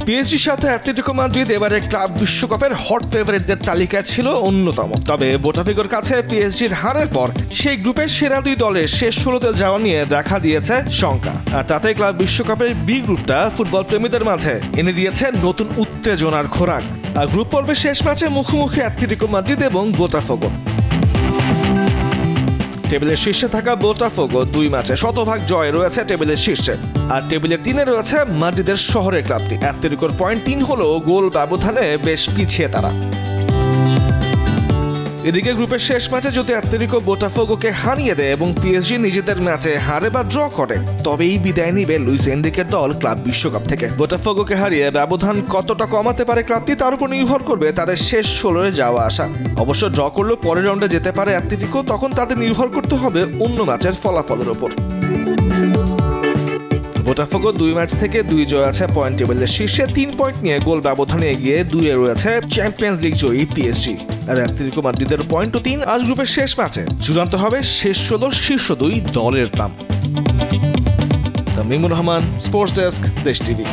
পিএসজির সাথে Atletico Madrid এবারে ক্লাব বিশ্বকাপের হট ফেভারিটদের তালিকায় ছিল অন্যতম। তবে বোটাফিগোর কাছে পিএসজির হারের পর সেই গ্রুপের সেরা দুই দলের শেষ 16তে যাওয়া নিয়ে দেখা দিয়েছে শঙ্কা। আর তাতে ক্লাব বিশ্বকাপের বি গ্রুপটা ফুটবল প্রেমীদের মাঝে এনে দিয়েছে নতুন উত্তেজনার খোরাক। আর গ্রুপ পর্বের শেষ ম্যাচে মুখোমুখি অ্যাটলেটিকো মাদ্রিদ এবং বোটাফিগো। টেবিলের শীর্ষে থাকা বোটাফিগো 2 ম্যাচে শতভাগ জয় রয়েছে টেবিলের শীর্ষে। আর টেবিলের 3-এ রয়েছে মাদ্রিদের শহরের ক্লাবটি। অ্যাটলেটিকোর পয়েন্ট 3 হলেও গোল ব্যবধানে বেশ পিছিয়ে তারা। এদিকে গ্রুপের শেষ ম্যাচে যদি অ্যাটলেটিকো বোটাফিগোকে হারিয়ে দেয় এবং পিএসজি নিজেদের ম্যাচে হারে বা ড্র করে, তবেই বিদায় নিবে লুইস এনরিকের দল ক্লাব বিশ্বকাপ থেকে। বোটাফিগোকে হারিয়ে ব্যবধান কতটা কমাতে পারে ক্লাবটি তার উপর নির্ভর করবে তাদের শেষ 16-এ যাওয়া আসা। অবশ্য ড্র করলেও পরের রাউন্ডে যেতে পারে অ্যাটলেটিকো, তখন তাদের নির্ভর করতে হবে অন্য ম্যাচের ফলাফলের উপর। বোটাফিগো 2 ম্যাচ থেকে 2 জয় আছে, পয়েন্ট টেবিলের শীর্ষে 3 পয়েন্ট নিয়ে গোল ব্যবধানে এগিয়ে 2-এ রয়েছে চ্যাম্পিয়ন্স লিগ জয়ী পিএসজি। আর অ্যাটলেটিকো মাদ্রিদের পয়েন্টও 3। আজ গ্রুপের শেষ ম্যাচে চূড়ান্ত হবে শেষ 16 শীর্ষ 2 দলের নাম। তামিমুর রহমান, স্পোর্টস ডেস্ক, দেশ টিভি।